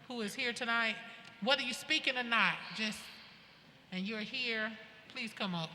who is here tonight, whether you're speaking or not, and you're here, please come up.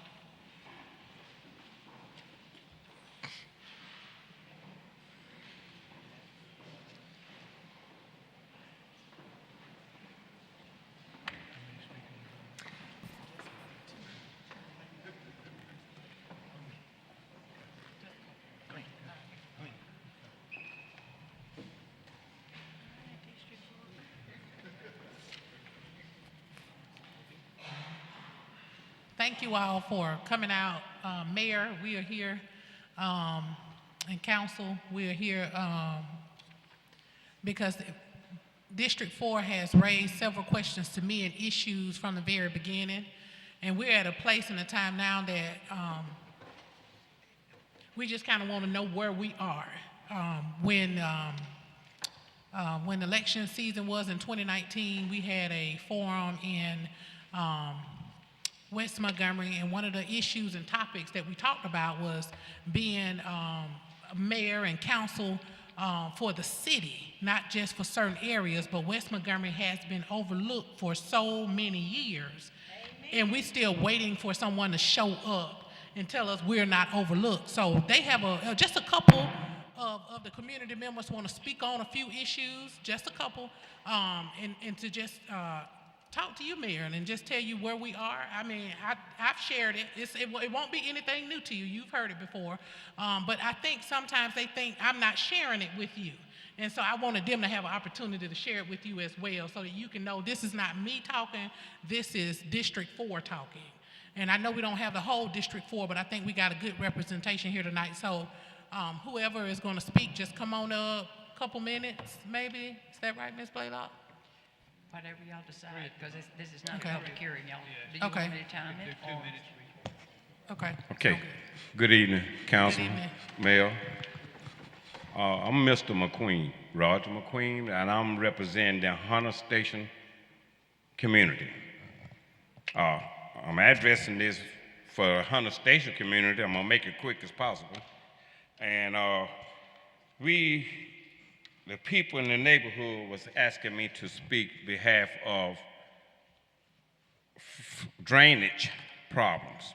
Thank you all for coming out. Mayor, we are here, and council, we are here because District 4 has raised several questions to me and issues from the very beginning. And we're at a place in a time now that we just kind of want to know where we are. When election season was in 2019, we had a forum in West Montgomery, and one of the issues and topics that we talked about was being mayor and council for the city, not just for certain areas, but West Montgomery has been overlooked for so many years. Amen. And we're still waiting for someone to show up and tell us we're not overlooked. So they have just a couple of the community members want to speak on a few issues, just a couple, and to just talk to you, Mayor, and just tell you where we are. I mean, I've shared it. It won't be anything new to you. You've heard it before. But I think sometimes they think I'm not sharing it with you. And so I wanted them to have an opportunity to share it with you as well so that you can know this is not me talking, this is District 4 talking. And I know we don't have the whole District 4, but I think we got a good representation here tonight. So whoever is going to speak, just come on up a couple minutes, maybe. Is that right, Ms. Blaylock? Whatever y'all decide, because this is not a public hearing, y'all. Do you want me to time it? 2 minutes. Okay. Okay. Good evening, Council, Good evening. Mayor. I'm Mr. McQueen, Roger McQueen, and I'm representing the Hunter Station community. I'm addressing this for the Hunter Station community. I'm gonna make it quick as possible. And the people in the neighborhood was asking me to speak behalf of drainage problems.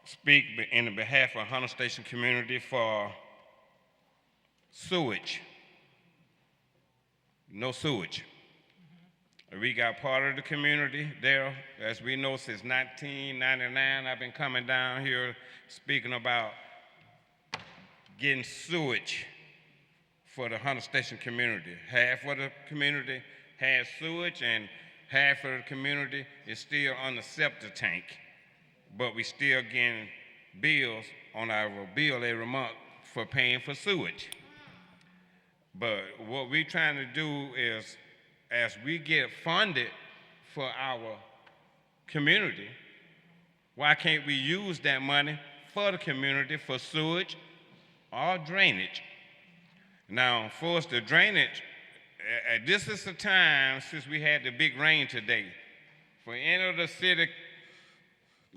Speak in the behalf of Hunter Station community for sewage. No sewage. We got part of the community there. As we know, since 1999, I've been coming down here speaking about getting sewage for the Hunter Station community. Half of the community has sewage and half of the community is still on the septic tank. But we still getting bills on our bill every month for paying for sewage. But what we're trying to do is, as we get funded for our community, why can't we use that money for the community for sewage or drainage? Now, for us, the drainage, this is the time since we had the big rain today for any of the city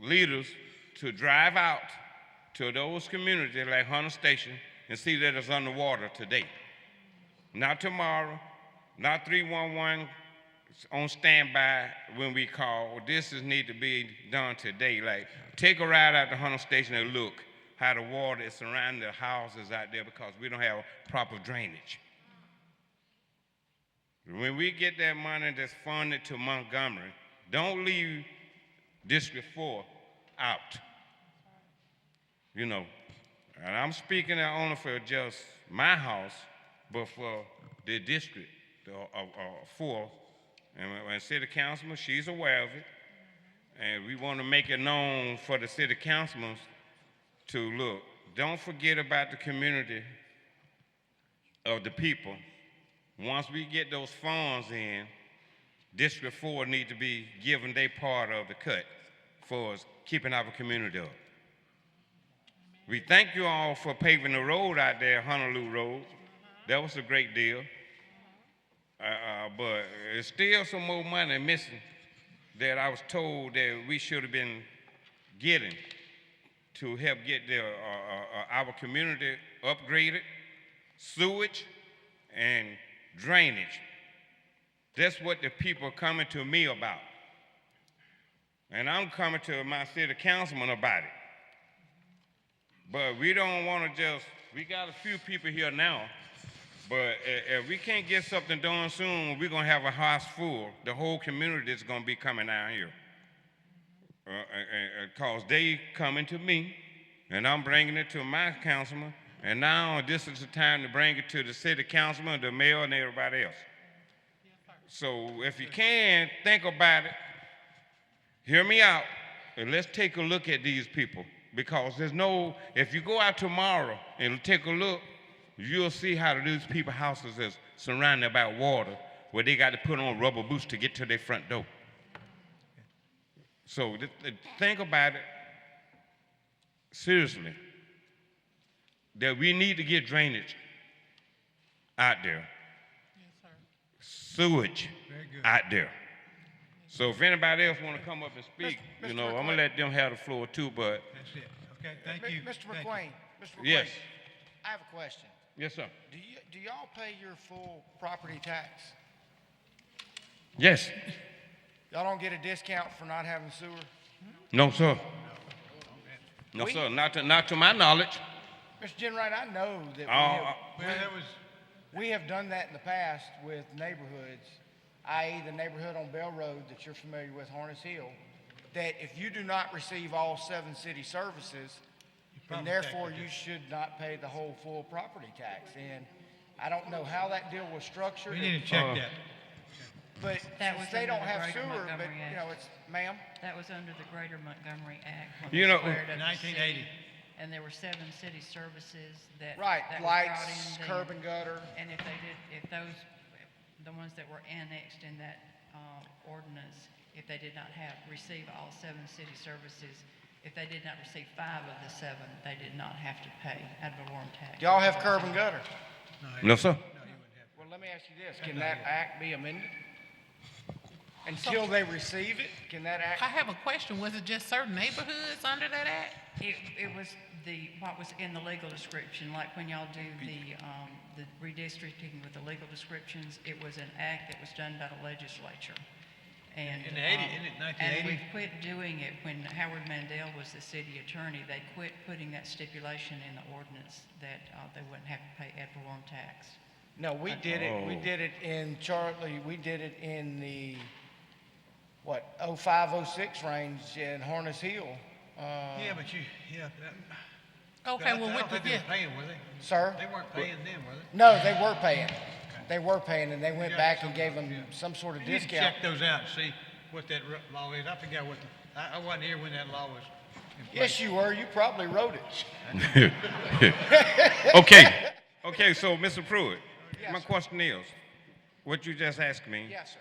leaders to drive out to those communities like Hunter Station and see that it's underwater today. Not tomorrow, not 311 on standby when we call. This need to be done today. Like, take a ride out to Hunter Station and look how the water is surrounding the houses out there because we don't have proper drainage. When we get that money that's funded to Montgomery, don't leave District 4 out. You know, and I'm speaking not only for just my house, but for the district of 4. And city councilman, she's aware of it. And we want to make it known for the city councilmen to look, don't forget about the community of the people. Once we get those funds in, District 4 need to be given their part of the cut for us keeping our community up. We thank you all for paving the road out there, Honolulu Road. That was a great deal. But there's still some more money missing that I was told that we should have been getting to help get our community upgraded, sewage, and drainage. That's what the people are coming to me about. And I'm coming to my city councilman about it. But we don't want to just, we got a few people here now, but if we can't get something done soon, we're going to have a house full. The whole community is going to be coming down here. Because they coming to me, and I'm bringing it to my councilman, and now this is the time to bring it to the city councilman, the mayor, and everybody else. So if you can, think about it, hear me out, and let's take a look at these people. Because there's no, if you go out tomorrow and take a look, you'll see how these people's houses is surrounded by water, where they got to put on rubber boots to get to their front door. So think about it seriously, that we need to get drainage out there. Yes, sir. Sewage out there. So if anybody else want to come up and speak, Mr. you know, McQueen. I'm going to let them have the floor too, but That's it. Okay, thank you. Mr. Thank you. McQueen, Mr. McQueen. Yes. I have a question. yes, sir. Do y'all pay your full property tax? Yes. Y'all don't get a discount for not having sewer? No, sir. No, We- sir. Not to my knowledge. Mr. Jenwright, I know that Well, that was, we have done that in the past with neighborhoods, i.e. the neighborhood on Bell Road that you're familiar with, Harness Hill, that if you do not receive all 7 city services, then property tax therefore is you should not pay the whole full property tax. And I don't know how that deal was structured. we need to check that. But That since was they under don't the have Greater sewer, but, Montgomery you know, Act. it's, ma'am, That was under the Greater Montgomery Act. when You we know, squared up the 1980. city, and there were 7 city services that. right, that was brought lights, in then. curb and gutter. And if those, the ones that were annexed in that ordinance, if they did not receive all 7 city services, if they did not receive 5 of the 7, they did not have to pay ad valorem tax. Y'all have curb and gutter. No, sir. Well, let me ask you this, can that act be amended? Until they receive it, can that I act? have a question. Was it just certain neighborhoods under that act? It was what was in the legal description, like when y'all do the redistricting with the legal descriptions, it was an act that was done by the legislature. And, In the 80s, isn't it 1980? And we quit doing it when Howard Mandel was the city attorney. They quit putting that stipulation in the ordinance that they wouldn't have to pay ad valorem tax. No, we did it in Charlie, we did it in the, 05, 06 range in Harness Hill. Yeah, but Okay, well, I what don't think they yeah. were paying, were they? Sir? They weren't paying then, were they? No, they were paying. They were paying, and they went back and gave them some sort of You need to discount. check those out and see what that law is. I forgot what, I wasn't here when that law was in place. Yes, you were. You probably wrote it. Okay, so Mr. Pruitt, Yes, my sir. question is, what you just asked me, Yes, sir.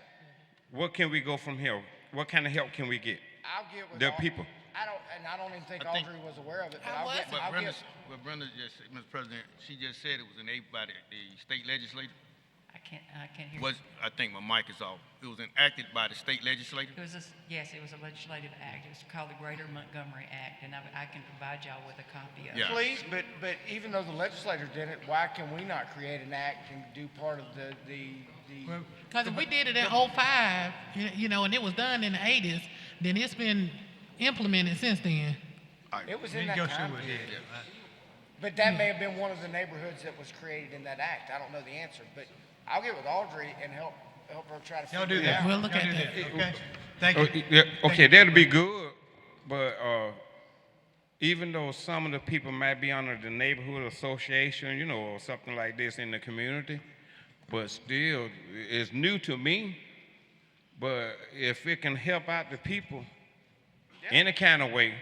what can we go from here? What kind of help can we get? I'll get with The Al- people. I don't even think I think- Audrey was aware of it, but I was. But I'll Brenda, get, what Brenda just, Mr. President, she just said it was enabled by the state legislature. I can't hear. Was, I think my mic is off. It was enacted by the state legislature. Yes, it was a legislative act. It was called the Greater Montgomery Act, and I can provide y'all with a copy of it. Yeah. please, but even though the legislature did it, why can we not create an act and do part of the Well, Because if we did it in '05, you know, and it was done in the '80s, then it's been implemented since then. it was you in can that go time through it, period. yeah. But that may have been one of the neighborhoods that was created in that act. I don't know the answer, but I'll get with Audrey and help her try to Y'all figure do it that. out. We'll look Y'all at do that. Okay? Thank Oh, you. yeah, Thank okay, you. that'll be good, but even though some of the people might be under the neighborhood association, you know, or something like this in the community, but still, it's new to me. But if it can help out the people any kind of way,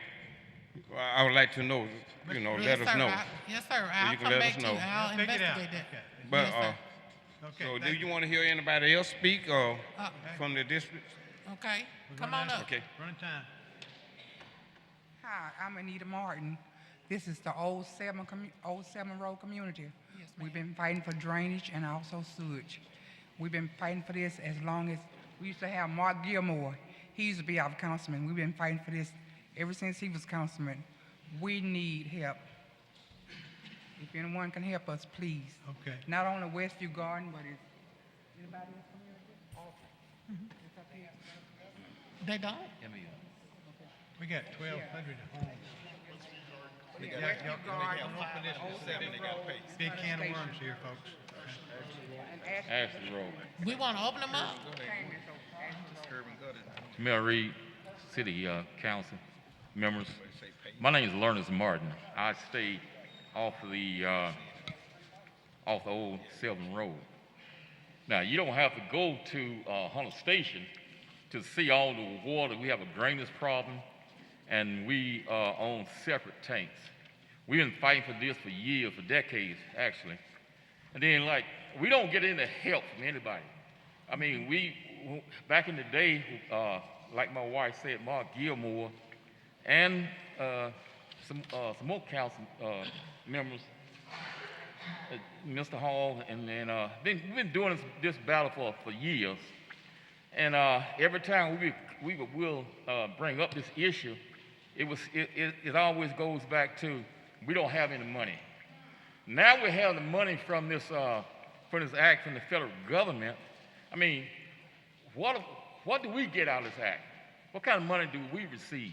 I would like to know, you know, let us know. Yes, sir. I'll you can come let back us to you. know. I'll Figure it out. investigate that. Okay. But, Yes, sir. Okay, so do thank you want to hear anybody else speak, or Uh, from the district? Okay, We're come running on out. up. Okay. Running time. Hi, I'm Anita Martin. This is the Old Seven Road community. Yes, We've been fighting for drainage and also sewage. We've been fighting for this as long as, we used to have Mark Gilmore. He used to be our councilman. We've been fighting for this ever since he was councilman. We need help. If anyone can help us, please. Okay. Not only Westview Garden, but it's Anybody else come here again? It's up here. They don't? We got 1,200 homes. Y'all open this big can of worms here, folks. And Ashley Road. We want to open them up? Mayor Reed, City Council members. My name is Lernus Martin. I stay off the old Sylvan Road. Now, you don't have to go to Hunter Station to see all the water. We have a drainage problem, and we own separate tanks. We've been fighting for this for years, for decades, actually. And then, like, we don't get any help from anybody. I mean, back in the day, like my wife said, Mark Gilmore, and some more council members, Mr. Hall, and we've been doing this battle for years. And every time we will bring up this issue, it always goes back to we don't have any money. Now we have the money from this act from the federal government. I mean, what do we get out of this act? What kind of money do we receive?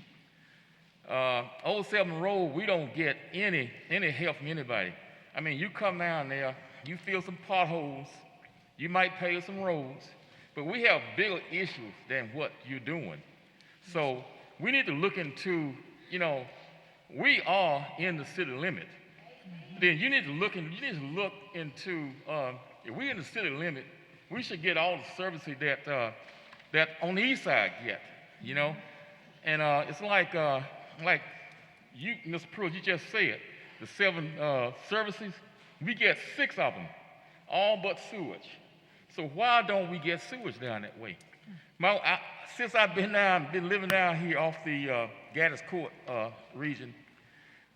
Old Sylvan Road, we don't get any help from anybody. I mean, you come down there, you fill some potholes, you might pave some roads, but we have bigger issues than what you're doing. So we need to look into, we are in the city limit. Then you need to look into if we're in the city limit, we should get all the services that on the east side get, And it's like you, Mr. Pruitt, you just said, the 7 services, we get 6 of them, all but sewage. So why don't we get sewage down that way? Since I've been living down here off the Gaddis Court region,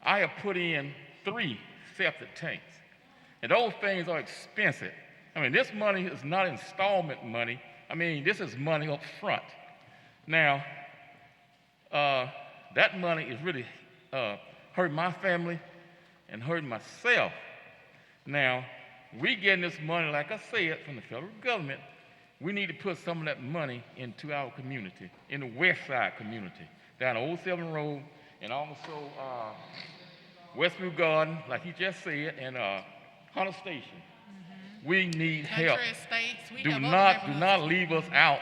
I have put in 3 septic tanks. And those things are expensive. I mean, this money is not installment money. I mean, this is money up front. Now, that money is really hurting my family and hurting myself. Now, we getting this money, like I said, from the federal government. We need to put some of that money into our community, in the west side community, down Old Sylvan Road, and also Westview Garden, like he just said, and Hunter Station. We need help. Country estates, we Do have other not leave us out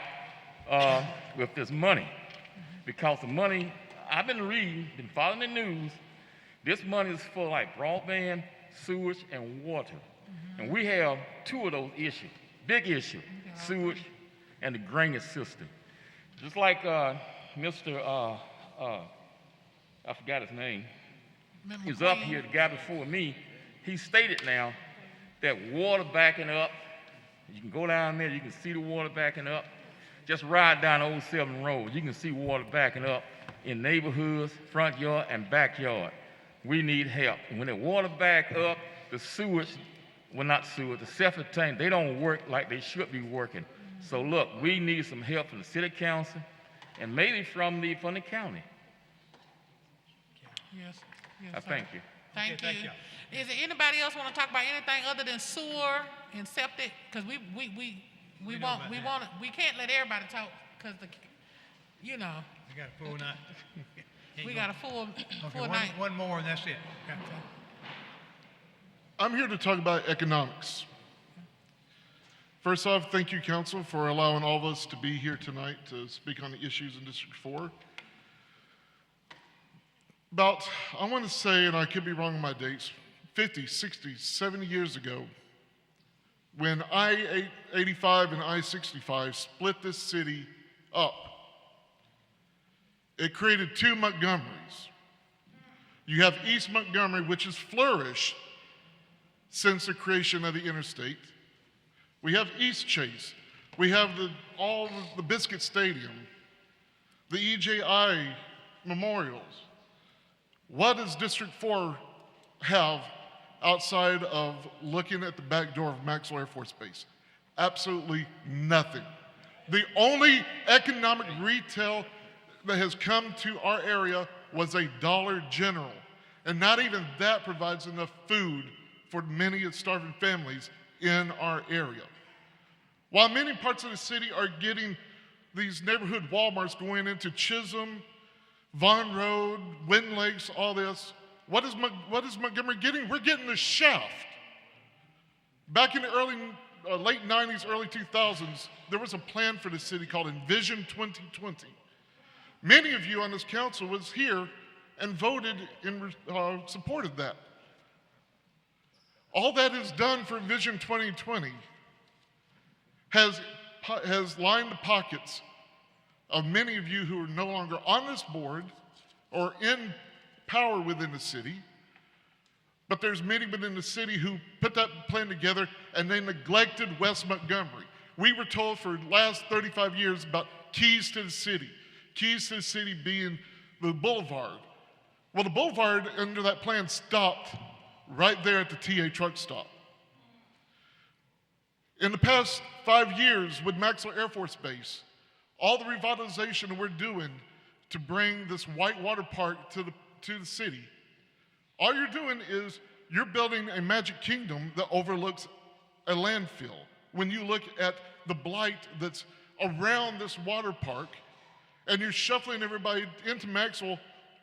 with this money, because the money I've been reading, been following the news. This money is for like broadband, sewage, and water, and we have 2 of those issues, big issue, sewage and the drainage system. Just like Mr. I forgot his name. He's up here, the guy before me. He stated now that water backing up. You can go down there, you can see the water backing up. Just ride down Old Sylvan Road. You can see water backing up in neighborhoods, front yard, and backyard. We need help. And when the water back up, the sewage, well, not sewage, the septic tank, they don't work like they should be working. So look, we need some help from the city council and maybe from the county. Yes, I sir. thank you. Thank Okay, thank you. Is there anybody else want to talk about anything other than sewer and septic? Because we can't let everybody talk because We got a full night. we got a full Okay, night. one more and that's it. Okay. I'm here to talk about economics. First off, thank you, Council, for allowing all of us to be here tonight to speak on the issues in District 4. I want to say, and I could be wrong on my dates, 50, 60, 70 years ago, when I-85 and I-65 split this city up, it created 2 Montgomerys. You have East Montgomery, which has flourished since the creation of the interstate. We have East Chase. We have all the Biscuit Stadium, the EJI memorials. What does District 4 have outside of looking at the back door of Maxwell Air Force Base? Absolutely nothing. The only economic retail that has come to our area was a Dollar General, and not even that provides enough food for many starving families in our area. While many parts of the city are getting these neighborhood Walmarts going into Chisholm, Vaughn Road, Wind Lakes, all this, what is Montgomery getting? We're getting the shaft. Back in the late 90s, early 2000s, there was a plan for the city called Envision 2020. Many of you on this council was here and voted in supported that. All that is done for Envision 2020 has lined the pockets of many of you who are no longer on this board or in power within the city, but there's many within the city who put that plan together and they neglected West Montgomery. We were told for the last 35 years about keys to the city being the Boulevard. Well, the Boulevard under that plan stopped right there at the TA truck stop. In the past 5 years with Maxwell Air Force Base, all the revitalization we're doing to bring this whitewater park to the city, all you're doing is you're building a magic kingdom that overlooks a landfill. When you look at the blight that's around this water park, and you're shuffling everybody into Maxwell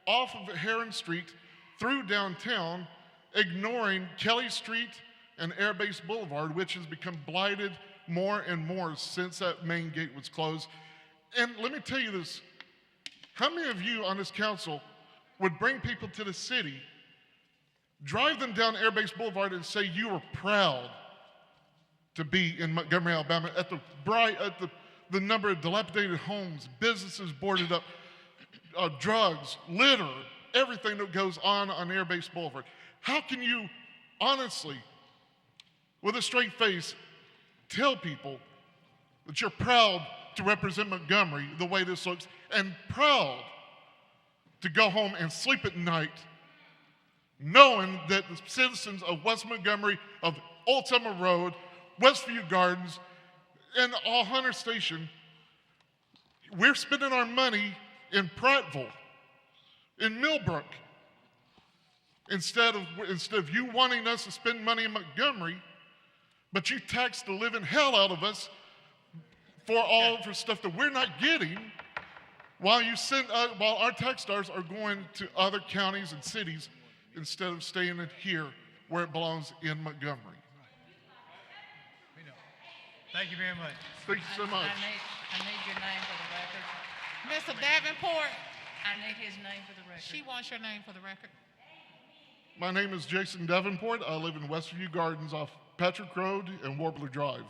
off of Heron Street through downtown, ignoring Kelly Street and Air Base Boulevard, which has become blighted more and more since that main gate was closed. And let me tell you this, how many of you on this council would bring people to the city, drive them down Air Base Boulevard and say you were proud to be in Montgomery, Alabama, at the number of dilapidated homes, businesses boarded up, drugs, litter, everything that goes on Air Base Boulevard? How can you honestly, with a straight face, tell people that you're proud to represent Montgomery the way this looks, and proud to go home and sleep at night knowing that the citizens of West Montgomery, of Old Summer Road, Westview Gardens, and all Hunter Station, we're spending our money in Prattville, in Millbrook, instead of you wanting us to spend money in Montgomery, but you tax the living hell out of us for stuff that we're not getting, while our tax dollars are going to other counties and cities instead of staying in here where it belongs, in Montgomery. We know. Thank you very much. Thank you so much. I need your name for the record. Mr. Davenport, I need his name for the record. she wants your name for the record. My name is Jason Davenport. I live in Westview Gardens off Patrick Road and Warbler Drive.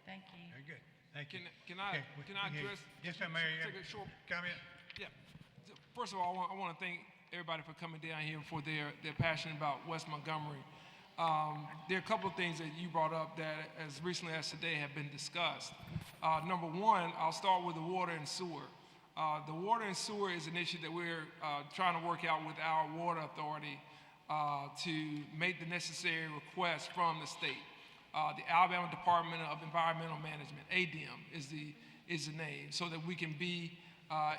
Thank you. Very good. Thank you. Can I Okay. address? Yes, sir, Mayor. Take a short Comment? Yeah. First of all, I want to thank everybody for coming down here for their passion about West Montgomery. There are a couple of things that you brought up that as recently as today have been discussed. Number one, I'll start with the water and sewer. The water and sewer is an issue that we're trying to work out with our water authority to make the necessary requests from the state. The Alabama Department of Environmental Management, ADEM, is the name, so that we can be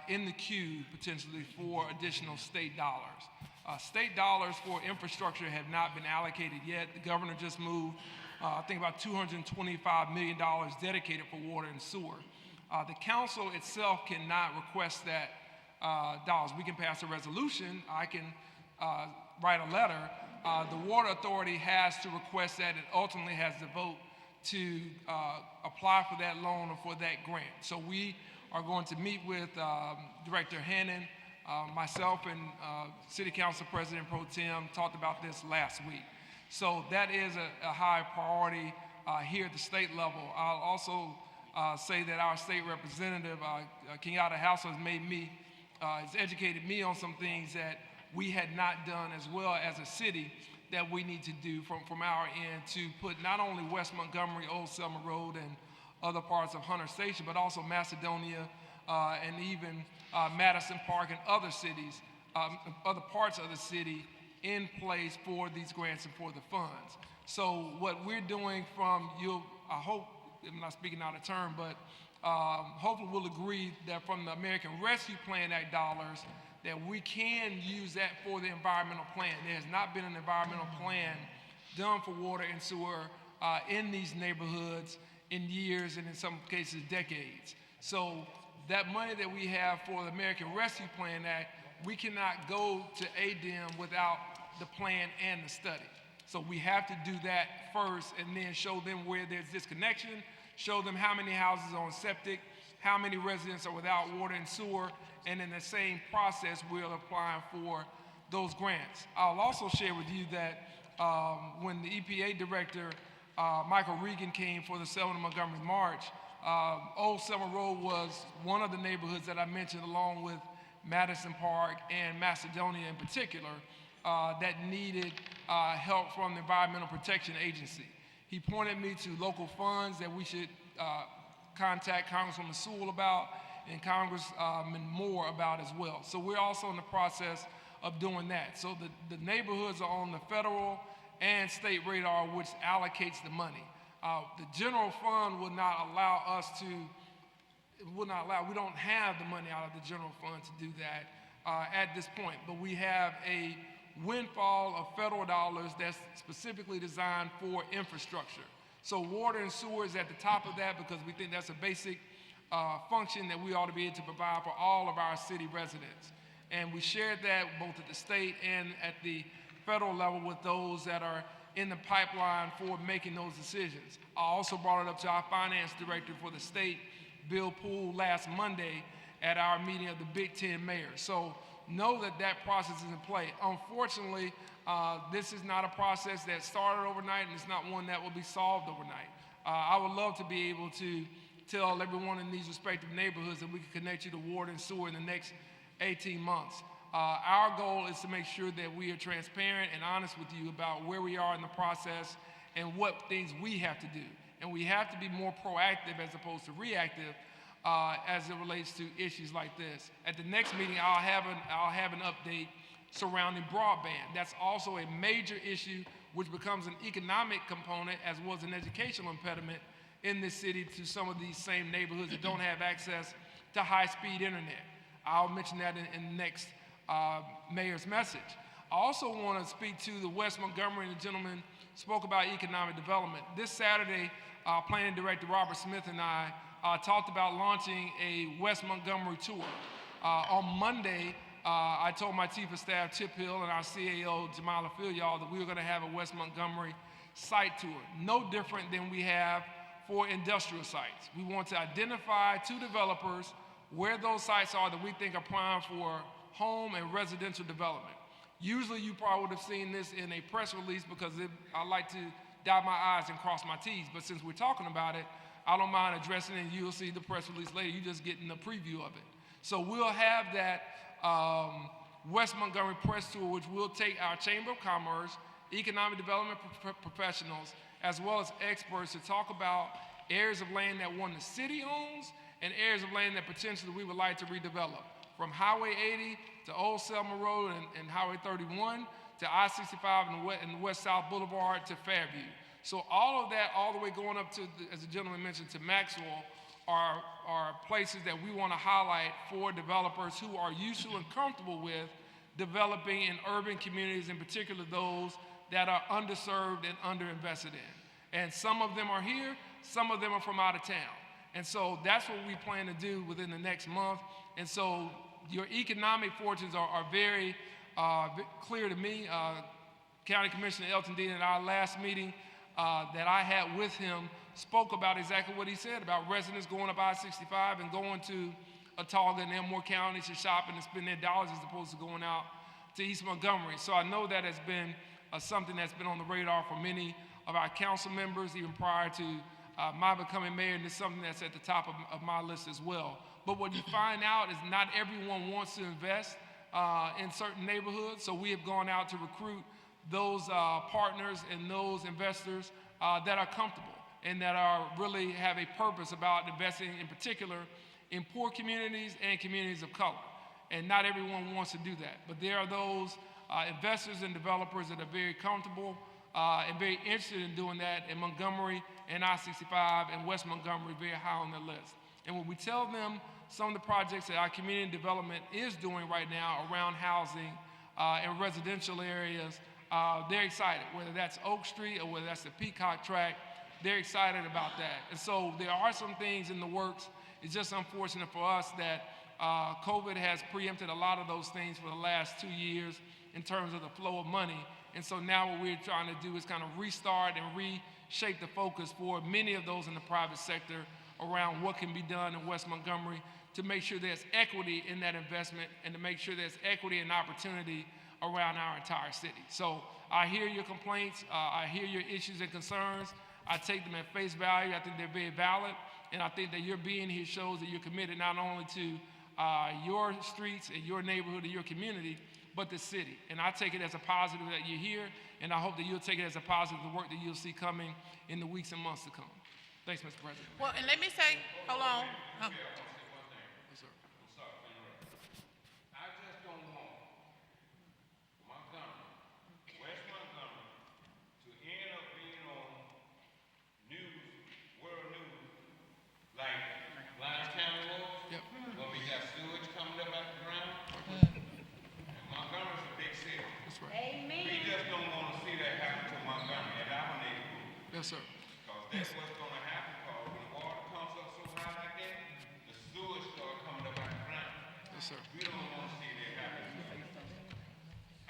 in the queue potentially for additional state dollars. State dollars for infrastructure have not been allocated yet. The governor just moved, I think, about $225 million dedicated for water and sewer. The council itself cannot request that dollars. We can pass a resolution. I can write a letter. The water authority has to request that and ultimately has to vote to apply for that loan or for that grant. So we are going to meet with Director Hannon, myself, and City Council President Pro Tem talked about this last week. So that is a high priority here at the state level. I'll also say that our state representative, Kenyatta House, has educated me on some things that we had not done as well as a city that we need to do from our end to put not only West Montgomery, Old Summer Road, and other parts of Hunter Station, but also Macedonia and even Madison Park and other cities, other parts of the city in place for these grants and for the funds. So what we're doing I hope, I'm not speaking out of turn, but hopefully we'll agree that from the American Rescue Plan Act dollars, that we can use that for the environmental plan. There has not been an environmental plan done for water and sewer in these neighborhoods in years and in some cases decades. So that money that we have for the American Rescue Plan Act, we cannot go to ADM without the plan and the study. So we have to do that first and then show them where there's disconnection, show them how many houses are on septic, how many residents are without water and sewer, and in the same process, we're applying for those grants. I'll also share with you that when the EPA director, Michael Regan, came for the Selma Montgomery March, Old Selma Road was one of the neighborhoods that I mentioned, along with Madison Park and Macedonia in particular, that needed help from the Environmental Protection Agency. He pointed me to local funds that we should contact Congresswoman Sewell about and Congressman Moore about as well. So we're also in the process of doing that. So the neighborhoods are on the federal and state radar, which allocates the money. The general fund would not allow us to, we don't have the money out of the general fund to do that at this point, but we have a windfall of federal dollars that's specifically designed for infrastructure. So water and sewer is at the top of that because we think that's a basic function that we ought to be able to provide for all of our city residents. And we shared that both at the state and at the federal level with those that are in the pipeline for making those decisions. I also brought it up to our finance director for the state, Bill Poole, last Monday at our meeting of the Big Ten mayors. So know that that process is in play. Unfortunately, this is not a process that started overnight, and it's not one that will be solved overnight. I would love to be able to tell everyone in these respective neighborhoods that we can connect you to water and sewer in the next 18 months. Our goal is to make sure that we are transparent and honest with you about where we are in the process and what things we have to do. And we have to be more proactive as opposed to reactive as it relates to issues like this. At the next meeting, I'll have an update surrounding broadband. That's also a major issue which becomes an economic component as well as an educational impediment in this city to some of these same neighborhoods that don't have access to high-speed internet. I'll mention that in the next mayor's message. I also want to speak to the West Montgomery, and the gentleman spoke about economic development. This Saturday, Planning Director Robert Smith and I talked about launching a West Montgomery tour. On Monday, I told my Chief of Staff, Chip Hill, and our CAO, Jamala Filyal, that we were going to have a West Montgomery site tour. No different than we have for industrial sites. We want to identify to developers where those sites are that we think are prime for home and residential development. Usually you probably would have seen this in a press release because I like to dot my I's and cross my T's, but since we're talking about it, I don't mind addressing it, and you'll see the press release later. You're just getting a preview of it. So we'll have that West Montgomery press tour, which will take our Chamber of Commerce, economic development professionals, as well as experts to talk about areas of land that the city owns and areas of land that potentially we would like to redevelop. From Highway 80 to Old Selma Road and Highway 31 to I-65 and West-South Boulevard to Fairview. So all of that, all the way going up to, as the gentleman mentioned, to Maxwell, are places that we want to highlight for developers who are used to and comfortable with developing in urban communities, in particular those that are underserved and underinvested in. And some of them are here, some of them are from out of town. And so that's what we plan to do within the next month. And so your economic fortunes are very clear to me. County Commissioner Elton Dean at our last meeting that I had with him spoke about exactly what he said about residents going up I-65 and going to Autauga and Elmore County to shop and to spend their dollars as opposed to going out to East Montgomery. So I know that has been something that's been on the radar for many of our council members, even prior to my becoming mayor, and it's something that's at the top of my list as well. But what you find out is not everyone wants to invest in certain neighborhoods, so we have gone out to recruit those partners and those investors that are comfortable and that are really have a purpose about investing in particular in poor communities and communities of color. And not everyone wants to do that, but there are those investors and developers that are very comfortable and very interested in doing that, in Montgomery and I-65 and West Montgomery very high on their list. And when we tell them some of the projects that our community development is doing right now around housing and residential areas, they're excited, whether that's Oak Street or whether that's the Peacock Track. they're excited about that. And so there are some things in the works. It's just unfortunate for us that COVID has preempted a lot of those things for the last 2 years in terms of the flow of money. And so now what we're trying to do is kind of restart and reshape the focus for many of those in the private sector around what can be done in West Montgomery to make sure there's equity in that investment and to make sure there's equity and opportunity around our entire city. So I hear your complaints, I hear your issues and concerns. I take them at face value. I think they're very valid. And I think that your being here shows that you're committed not only to your streets and your neighborhood and your community, but the city. And I take it as a positive that you're here, and I hope that you'll take it as a positive the work that you'll see coming in the weeks and months to come. Thanks, Mr. President. Well, and let me say, hold on. Yes, sir. I just don't want Montgomery, West Montgomery, to end up being on news, world news, like Lyons County was, Yep. where we got sewage coming up out the ground. And Montgomery's a big city. That's right. We just don't want to see that happen to Montgomery at our neighborhood. Yes, sir. Because that's what's going to happen, because when the water comes up so high like that, the sewage start coming up out the ground. Yes, sir. We don't want to see that happen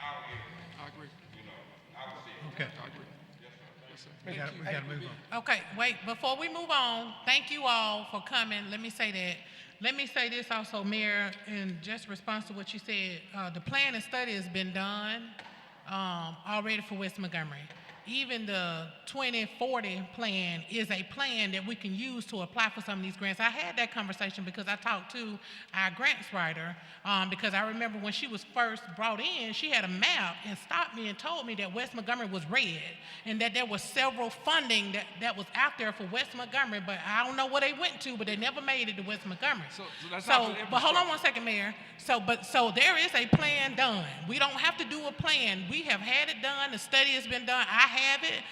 out here, I agree. you know, our city. Okay, I agree. Yes, sir. we gotta move on. Okay, wait, before we move on, thank you all for coming. Let me say that. Let me say this also, Mayor, in just response to what you said, the plan and study has been done already for West Montgomery. Even the 2040 plan is a plan that we can use to apply for some of these grants. I had that conversation because I talked to our grants writer, because I remember when she was first brought in, she had a map and stopped me and told me that West Montgomery was red and that there was several funding that was out there for West Montgomery, but I don't know where they went to, but they never made it to West Montgomery. So that's not for the But hold on infrastructure. one second, Mayor. So there is a plan done. We don't have to do a plan. We have had it done. The study has been done. I have it.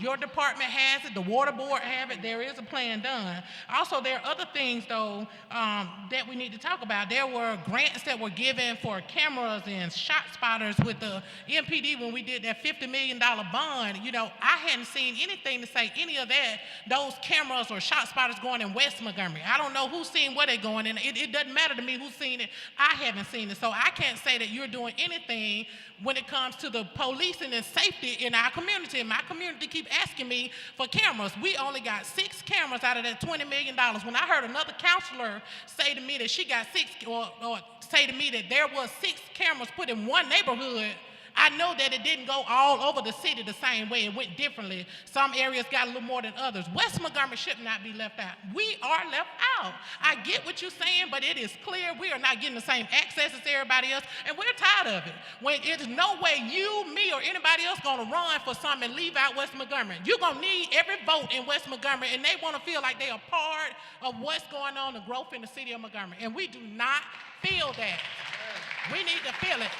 Your department has it. The water board have it. There is a plan done. Also, there are other things, though, that we need to talk about. There were grants that were given for cameras and shot spotters with the MPD when we did that $50 million bond. You know, I hadn't seen anything to say any of that, those cameras or shot spotters going in West Montgomery. I don't know who's seen where they're going, and it doesn't matter to me who's seen it. I haven't seen it. So I can't say that you're doing anything when it comes to the policing and safety in our community. My community keep asking me for cameras. We only got 6 cameras out of that $20 million. When I heard another counselor say to me that she got 6, or say to me that there was 6 cameras put in one neighborhood, I know that it didn't go all over the city the same way. It went differently. Some areas got a little more than others. West Montgomery should not be left out. We are left out. I get what you're saying, but it is clear we are not getting the same access as everybody else, and we're tired of it. When there's no way you, me, or anybody else going to run for something and leave out West Montgomery. You're going to need every vote in West Montgomery, and they want to feel like they are part of what's going on, the growth in the city of Montgomery, and we do not feel that. We need to feel it.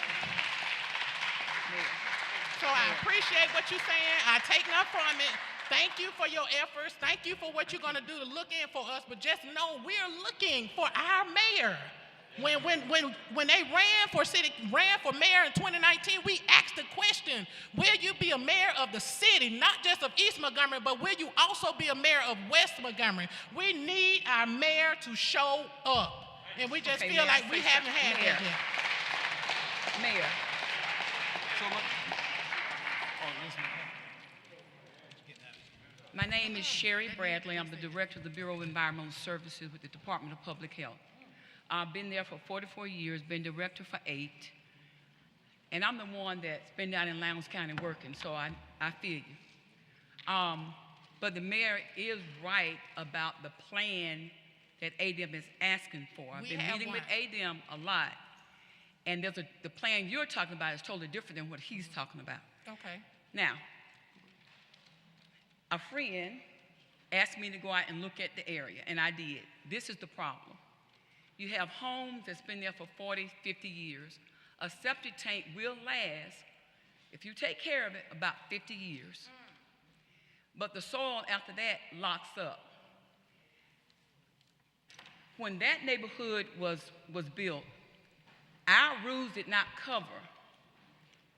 So I appreciate what you're saying. I take nothing from it. Thank you for your efforts. Thank you for what you're going to do to look in for us. But just know we're looking for our mayor. When they ran for mayor in 2019, we asked the question, will you be a mayor of the city, not just of East Montgomery, but will you also be a mayor of West Montgomery? We need our mayor to show up. And we just feel like we haven't had that yet. Mayor. So let- My name is Sherry Bradley. I'm the Director of the Bureau of Environmental Services with the Department of Public Health. I've been there for 44 years, been Director for 8, and I'm the one that's been down in Lowndes County working, so I feel you. But the mayor is right about the plan that ADM is asking for. I've been meeting with ADM a lot, and the plan you're talking about is totally different than what he's talking about. Okay. Now, a friend asked me to go out and look at the area, and I did. This is the problem. You have homes that's been there for 40, 50 years. A septic tank will last, if you take care of it, about 50 years. But the soil after that locks up. When that neighborhood was built, our rules did not cover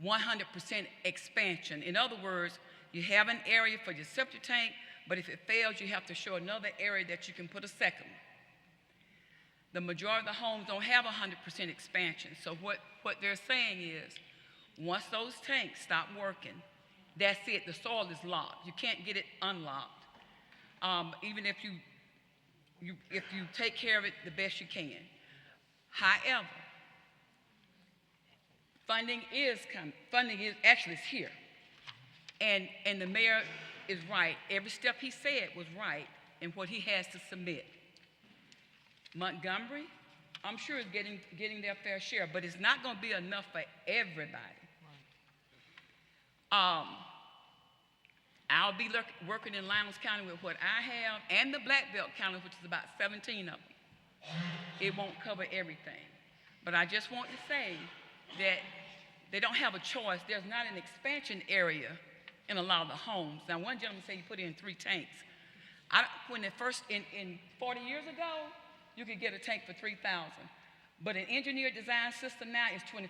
100% expansion. In other words, you have an area for your septic tank, But if it fails, you have to show another area that you can put a second one. The majority of the homes don't have 100% expansion. So what they're saying is, once those tanks stop working, that's it, the soil is locked. You can't get it unlocked. Even if you take care of it the best you can. However, funding is actually here. And the mayor is right. Every step he said was right in what he has to submit. Montgomery, I'm sure is getting their fair share, but it's not going to be enough for everybody. I'll be working in Lowndes County with what I have, and the Black Belt County, which is about 17 of them. It won't cover everything. But I just want to say that they don't have a choice. There's not an expansion area in a lot of the homes. Now, one gentleman said he put in 3 tanks. When they first, in 40 years ago, you could get a tank for $3,000. But an engineered design system now is $25,000.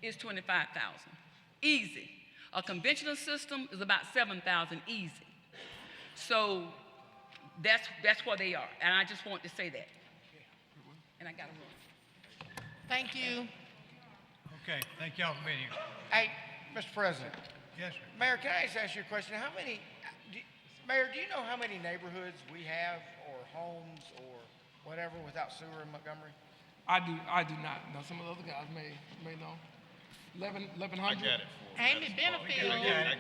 It's $25,000. Easy. A conventional system is about $7,000 easy. So that's where they are. And I just want to say that. And I got to run. Thank you. Okay, thank y'all for being here. Hey, Mr. President. Yes, sir. Mayor, can I just ask you a question? Mayor, do you know how many neighborhoods we have, or homes, or whatever, without sewer in Montgomery? I do not know. Some of the other guys may know. 1,100? I got it. Amy Benefield. I got it.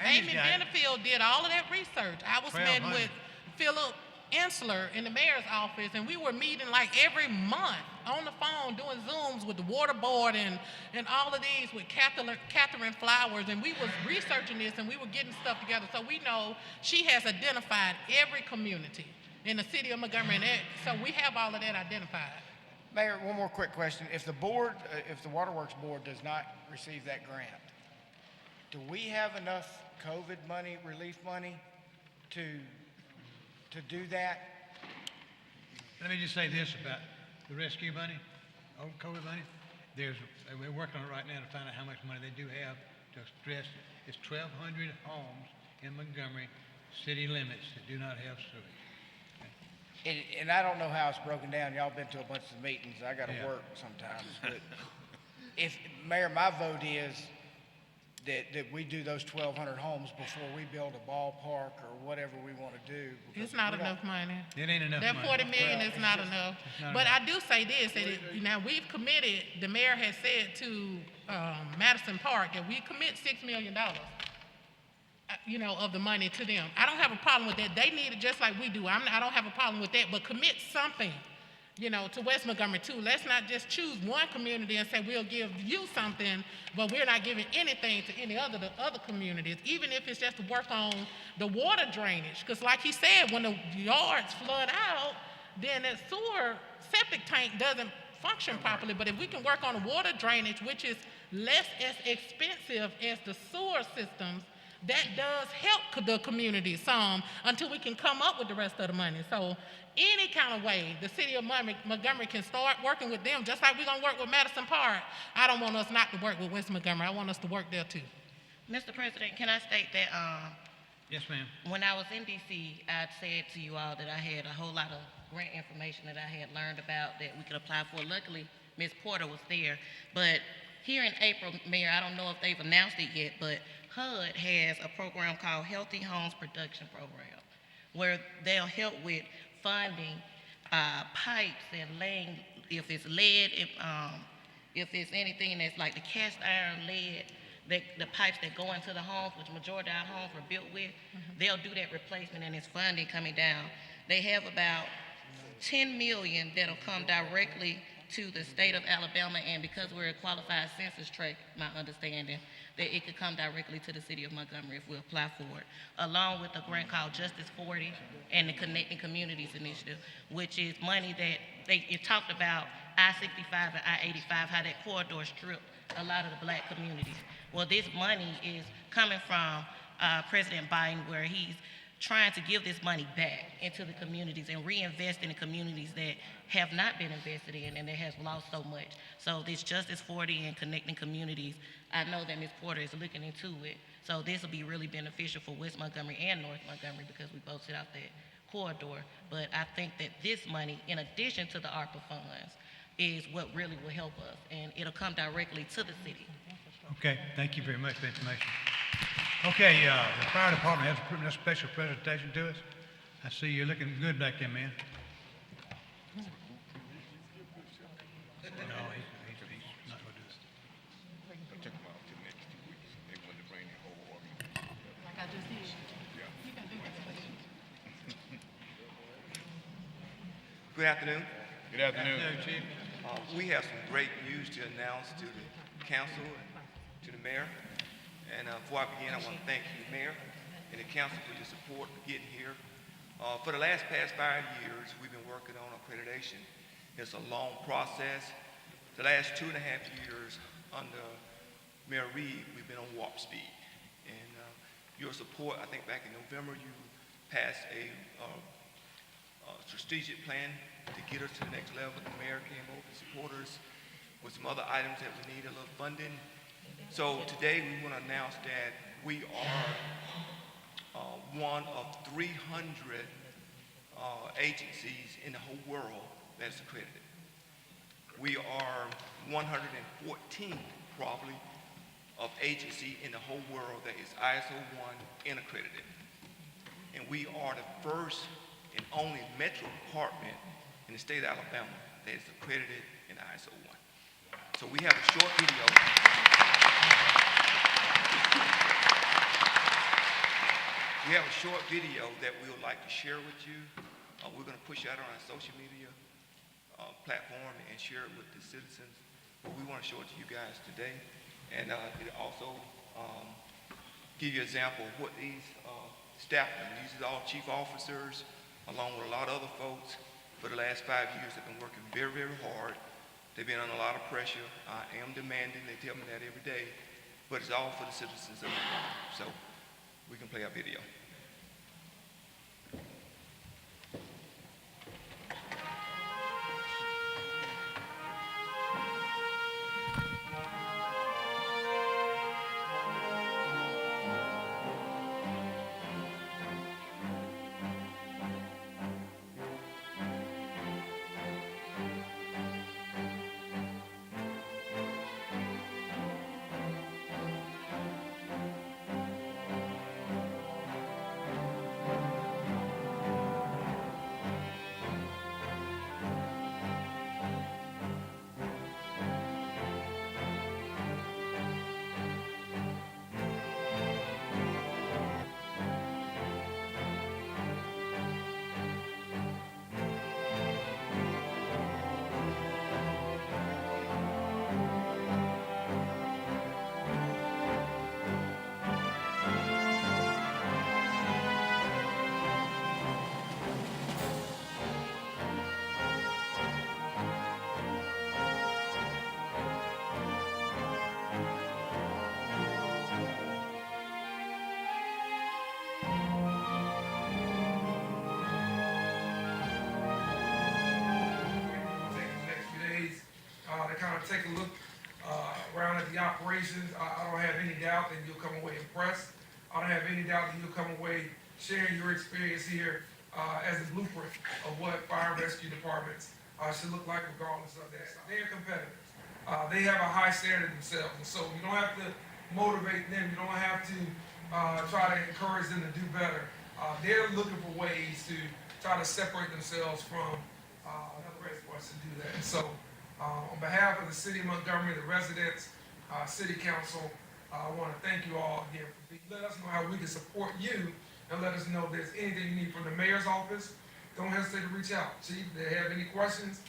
Amy Benefield did all of that research. I was meeting with Philip Ensler in the mayor's office, and we were meeting like every month on the phone doing Zooms with the water board and all of these with Catherine Flowers, and we was researching this and we were getting stuff together. So we know she has identified every community in the city of Montgomery, and so we have all of that identified. Mayor, one more quick question. If the board, if the Waterworks Board does not receive that grant, do we have enough COVID money, relief money, to do that? Let me just say this about the rescue money, old COVID money. We're working on it right now to find out how much money they do have to address it. It's 1,200 homes in Montgomery city limits that do not have sewage. And I don't know how it's broken down. Y'all been to a bunch of meetings. I got to work sometimes. But Mayor, my vote is that we do those 1,200 homes before we build a ballpark or whatever we want to do. It's not enough money. It ain't enough That money. 40 million is not enough. But I do say this, that now we've committed, the mayor has said to Madison Park that we commit $6 million, of the money to them. I don't have a problem with that. They need it just like we do. I don't have a problem with that, but commit something, to West Montgomery too. Let's not just choose one community and say we'll give you something, but we're not giving anything to any other communities, even if it's just to work on the water drainage. Because like he said, when the yards flood out, then that sewer septic tank doesn't function properly. But if we can work on the water drainage, which is less as expensive as the sewer systems, that does help the community some until we can come up with the rest of the money. So any kind of way the city of Montgomery can start working with them, just like we're going to work with Madison Park. I don't want us not to work with West Montgomery. I want us to work there too. Mr. President, can I state that Yes, ma'am. when I was in D.C., I said to you all that I had a whole lot of grant information that I had learned about that we could apply for. Luckily, Ms. Porter was there. But here in April, Mayor, I don't know if they've announced it yet, but HUD has a program called Healthy Homes Production Program, where they'll help with funding pipes and laying, if it's lead, if it's anything that's like the cast iron lead, the pipes that go into the homes, which majority of our homes were built with, they'll do that replacement, and it's funding coming down. They have about 10 million that'll come directly to the state of Alabama, and because we're a qualified census tract, my understanding, that it could come directly to the city of Montgomery if we apply for it, along with a grant called Justice 40 and the Connecting Communities Initiative, which is money that it talked about I-65 and I-85, how that corridor stripped a lot of the black communities. Well, this money is coming from President Biden, where he's trying to give this money back into the communities and reinvest in the communities that have not been invested in and that has lost so much. So this Justice 40 and Connecting Communities, I know that Ms. Porter is looking into it. So this will be really beneficial for West Montgomery and North Montgomery because we both sit out that corridor. But I think that this money, in addition to the ARPA funds, is what really will help us, and it'll come directly to the city. Okay, thank you very much for the information. Okay, the fire department has a special presentation to us. I see you're looking good back there, man. No, he's not gonna do this. It took them out to the next 2 weeks. They wanted to bring the whole organization. Like I just did. Yeah. You can do that. Good afternoon. Good afternoon. No, Chief. We have some great news to announce to the council and to the mayor. And before I begin, I want to thank you, Mayor, and the council for your support for getting here. For the past 5 years, we've been working on accreditation. It's a long process. The last 2.5 years under Mayor Reed, we've been on warp speed. And your support, I think back in November, you passed a strategic plan to get us to the next level. The mayor came over and supported us with some other items that we need a little funding. So today we want to announce that we are one of 300 agencies in the whole world that's accredited. We are 114th probably of agency in the whole world that is ISO 1 and accredited. And we are the first and only metro department in the state of Alabama that is accredited in ISO 1. So we have a short video. We have a short video that we would like to share with you. We're going to push out on our social media platform and share it with the citizens. But we want to show it to you guys today. And it also give you an example of what these staff members, these are all chief officers, along with a lot of other folks, for the last 5 years have been working very, very hard. They've been under a lot of pressure. I am demanding, they tell me that every day, but it's all for the citizens of the county. So we can play our video. kind of take a look around at the operations. I don't have any doubt that you'll come away impressed. I don't have any doubt that you'll come away sharing your experience here as a blueprint of what fire and rescue departments should look like regardless of that. They're competitors. They have a high standard themselves, and so you don't have to motivate them. You don't have to try to encourage them to do better. They're looking for ways to try to separate themselves from the rest of us to do that. And so on behalf of the city of Montgomery, the residents, city council, I want to thank you all again for let us know how we can support you, and let us know if there's anything you need from the mayor's office. Don't hesitate to reach out. Chief, if they have any questions,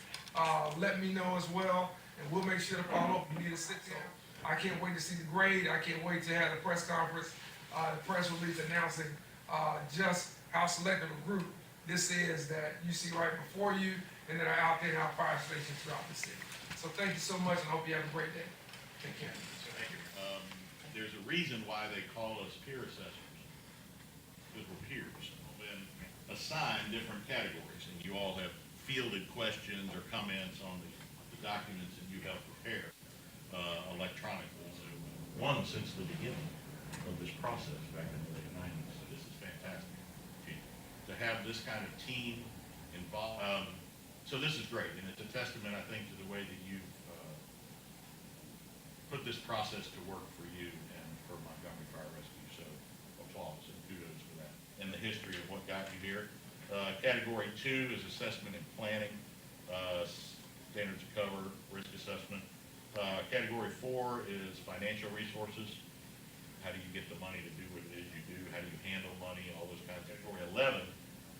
let me know as well, and we'll make sure to follow up. You need a sit-down. I can't wait to see the grade. I can't wait to have the press conference, the press release announcing just how selective a group this is that you see right before you, and that are out there in our fire stations throughout the city. So thank you so much, and I hope you have a great day. Take care. Thank you. There's a reason why they call us peer assessors, because we're peers. We've been assigned different categories, and you all have fielded questions or comments on the documents that you have prepared electronically. So, one, since the beginning, of this process back in the late 90s. So this is fantastic. To have this kind of team involved. So this is great, and it's a testament, I think, to the way that you've put this process to work for you and for Montgomery Fire Rescue. So applause and kudos for that. And the history of what got you here. Category 2 is assessment and planning, standards of cover, risk assessment. Category 4 is financial resources. How do you get the money to do what it is you do? How do you handle money? All those kinds of things. Category 11,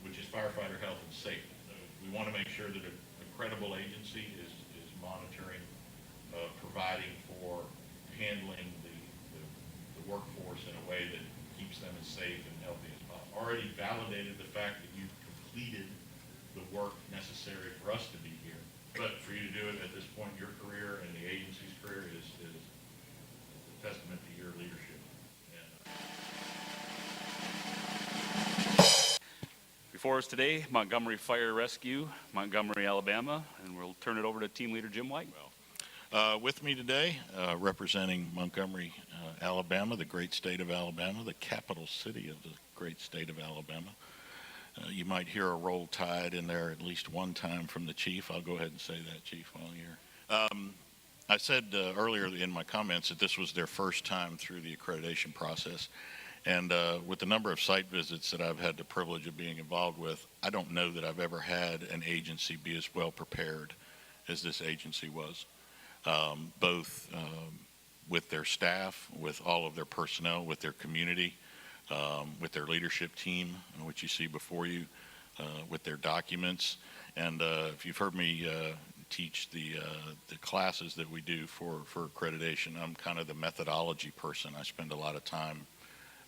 which is firefighter health and safety. So we want to make sure that a credible agency is monitoring, providing for handling the workforce in a way that keeps them as safe and healthy as possible. Already validated the fact that you've completed the work necessary for us to be here. But for you to do it at this point in your career and the agency's career is a testament to your leadership. Before us today, Montgomery Fire Rescue, Montgomery, Alabama, and we'll turn it over to Team Leader Jim White. With me today, representing Montgomery, Alabama, the great state of Alabama, the capital city of the great state of Alabama. You might hear a roll tide in there at least one time from the chief. I'll go ahead and say that, Chief, while you're here. I said earlier in my comments that this was their first time through the accreditation process. And with the number of site visits that I've had the privilege of being involved with, I don't know that I've ever had an agency be as well prepared as this agency was. Both with their staff, with all of their personnel, with their community, with their leadership team, which you see before you, with their documents. And if you've heard me teach the classes that we do for accreditation, I'm kind of the methodology person. I spend a lot of time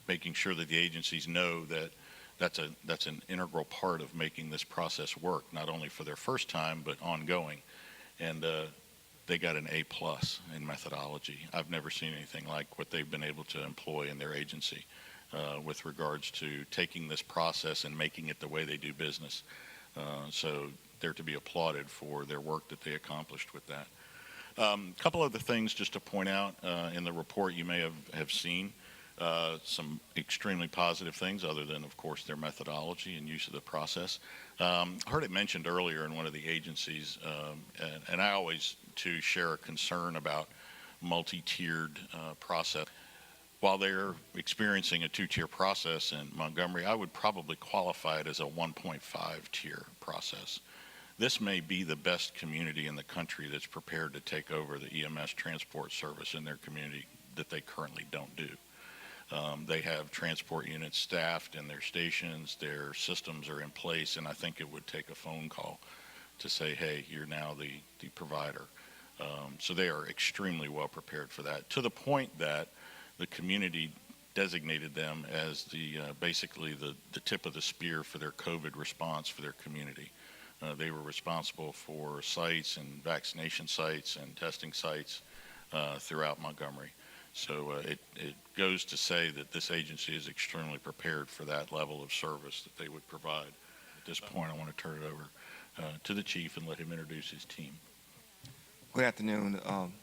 making sure that the agencies know that that's an integral part of making this process work, not only for their first time, but ongoing. And they got an A+ in methodology. I've never seen anything like what they've been able to employ in their agency with regards to taking this process and making it the way they do business. So they're to be applauded for their work that they accomplished with that. A couple other things just to point out in the report you may have seen. Some extremely positive things other than, of course, their methodology and use of the process. I heard it mentioned earlier in one of the agencies, and I always, too, share a concern about multi-tiered process. While they're experiencing a 2-tier process in Montgomery, I would probably qualify it as a 1.5-tier process. This may be the best community in the country that's prepared to take over the EMS transport service in their community that they currently don't do. They have transport units staffed in their stations, their systems are in place, and I think it would take a phone call to say, hey, you're now the provider. So they are extremely well prepared for that, to the point that the community designated them as basically the tip of the spear for their COVID response for their community. They were responsible for sites and vaccination sites and testing sites throughout Montgomery. So it goes to say that this agency is extremely prepared for that level of service that they would provide. At this point, I want to turn it over to the chief and let him introduce his team. Good afternoon,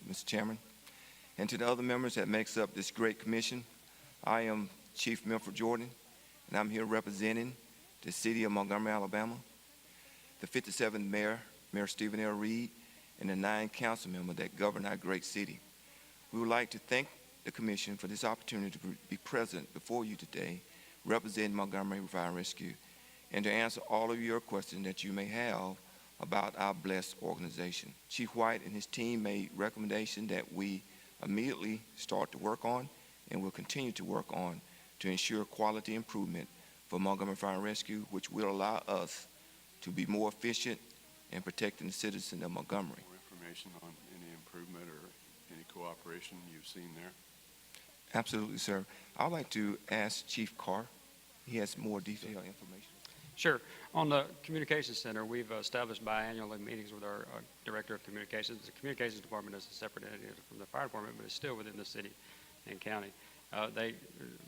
Mr. Chairman, and to the other members that makes up this great commission. I am Chief Milford Jordan, and I'm here representing the city of Montgomery, Alabama, the 57th mayor, Mayor Stephen L. Reed, and the 9 council members that govern our great city. We would like to thank the commission for this opportunity to be present before you today, representing Montgomery Fire Rescue, and to answer all of your questions that you may have about our blessed organization. Chief White and his team made recommendation that we immediately start to work on and will continue to work on to ensure quality improvement for Montgomery Fire Rescue, which will allow us to be more efficient in protecting the citizens of Montgomery. More information on any improvement or any cooperation you've seen there? Absolutely, sir. I'd like to ask Chief Carr. He has more detailed information. Sure. On the Communications Center, we've established biannual meetings with our Director of Communications. The Communications Department is a separate entity from the Fire Department, but it's still within the city and county. They are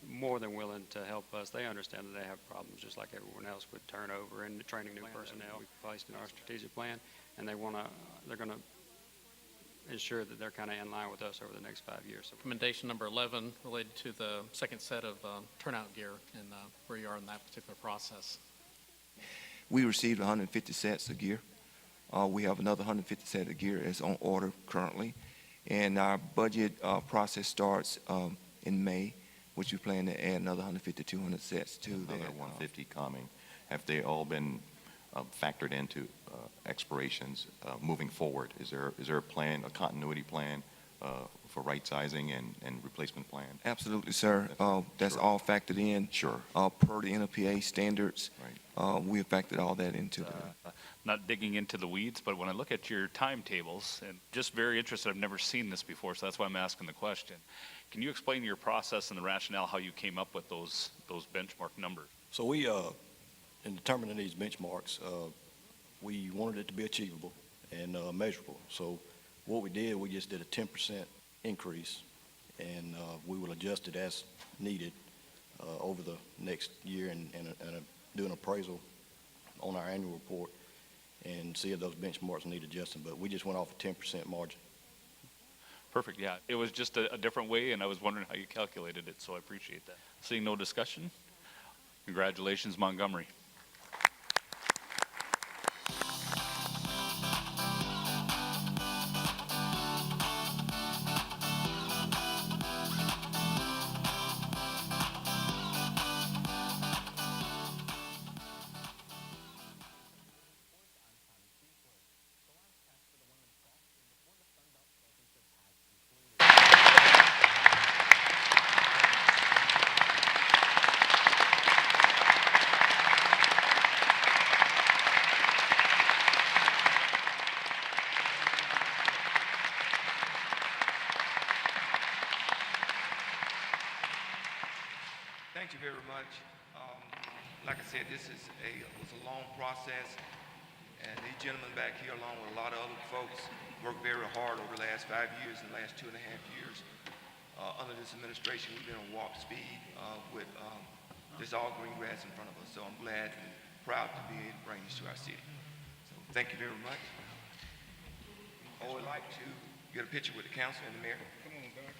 more than willing to help us. They understand that they have problems just like everyone else with turnover and training new personnel. We've placed in our strategic plan, and they're going to ensure that they're kind of in line with us over the next 5 years. So Recommendation number 11 related to the second set of turnout gear and where you are in that particular process. We received 150 sets of gear. We have another 150 sets of gear that's on order currently. And our budget process starts in May, which we plan to add another 150 to 200 sets to that. Another 150 coming. Have they all been factored into expirations moving forward? Is there a plan, a continuity plan for right sizing and replacement plan? Absolutely, sir. That's Sure. all factored in. Sure. Per the NFPA standards. Right. We have factored all that into the. Not digging into the weeds, but when I look at your timetables, and just very interested, I've never seen this before, so that's why I'm asking the question. Can you explain your process and the rationale how you came up with those benchmark numbers? So we, in determining these benchmarks, we wanted it to be achievable and measurable. So what we did, we just did a 10% increase, and we will adjust it as needed over the next year and do an appraisal on our annual report and see if those benchmarks need adjusting. But we just went off a 10% margin. Perfect, yeah. It was just a different way, and I was wondering how you calculated it, so I appreciate that. Seeing no discussion, congratulations, Montgomery. Thank you very much. Like I said, this was a long process, and these gentlemen back here, along with a lot of other folks, worked very hard over the last 5 years and the last 2.5 years. Under this administration, we've been on warp speed with this all green grass in front of us. So I'm glad and proud to be able to bring this to our city. So thank you very much. I would like to get a picture with the council and the mayor. Come on, Doc.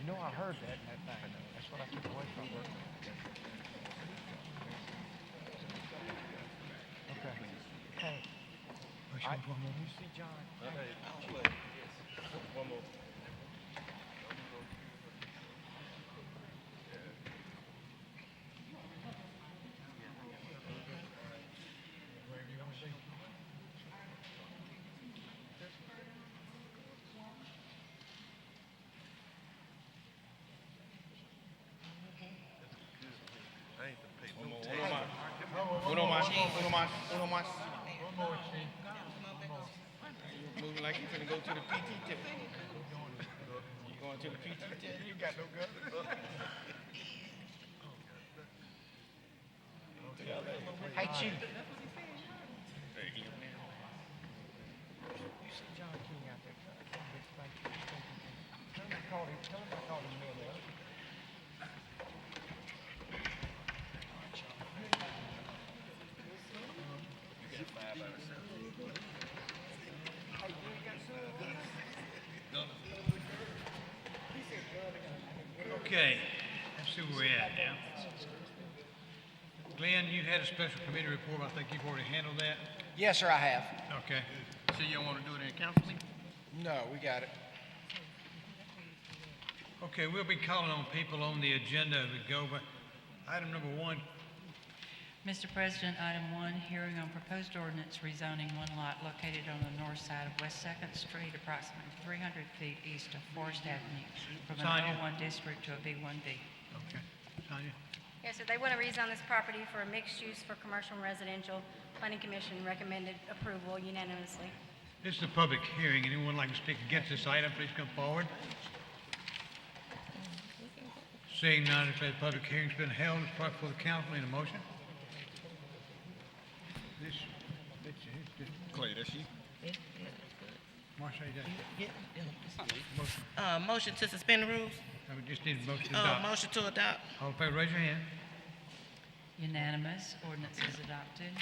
You know, I heard that in that thing. That's what I took away from it. Okay. Hey. You see John? One more. Uno más. Moving like you're gonna go to the PT tip. You going to the PT tip? You got no gun. Hey, Chief. There you go. You see John King out there? Tell him I called him Miller. Okay, let's see where we're at now. Glenn, you had a special committee report. I think you've already handled that. Yes, sir, I have. Okay. So you don't want to do it in council meeting? No, we got it. Okay, we'll be calling on people on the agenda as we go, but item number 1, Mr. President, item 1, hearing on proposed ordinance rezoning one lot located on the north side of West 2nd Street, approximately 300 feet east of Forest Avenue, from Tanya. an O1 district to a B1B. okay. Tanya? Yes, sir, they want to rezone this property for a mixed use for commercial and residential. Planning Commission recommended approval unanimously. This is a public hearing. Anyone like to speak against this item, please come forward. Seeing none, I declare the public hearing's been held. It's brought before the council. Need a motion? Clay, that's you? Marcia, you Motion to suspend the rules? we just need a motion to adopt. Motion to adopt. All in favor, raise your hand. Unanimous, ordinance is adopted.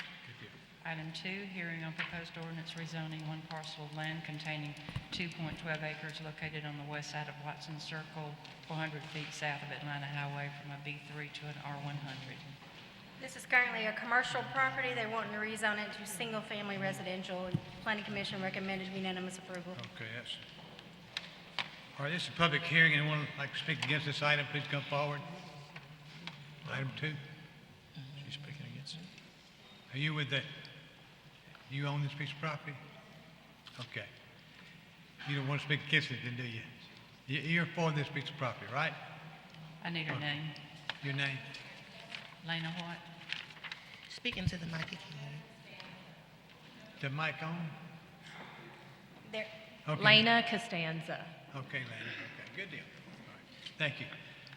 Item 2, hearing on proposed ordinance rezoning one parcel of land containing 2.12 acres located on the west side of Watson Circle, 400 feet south of Atlanta Highway, from a B3 to an R100. This is currently a commercial property. They're wanting to rezone it to single-family residential. Planning Commission recommended unanimous approval. Okay, yes. All right, this is a public hearing. Anyone like to speak against this item, please come forward. Item 2. She's speaking against it. Are you with the, you own this piece of property? Okay. You don't want to speak against it then, do you? You're for this piece of property, right? I need her name. Your name? Lena White. Speaking to the mic again. The mic on? There, Okay. Lena Costanza. Okay, Lena. Okay, good deal. All right. Thank you.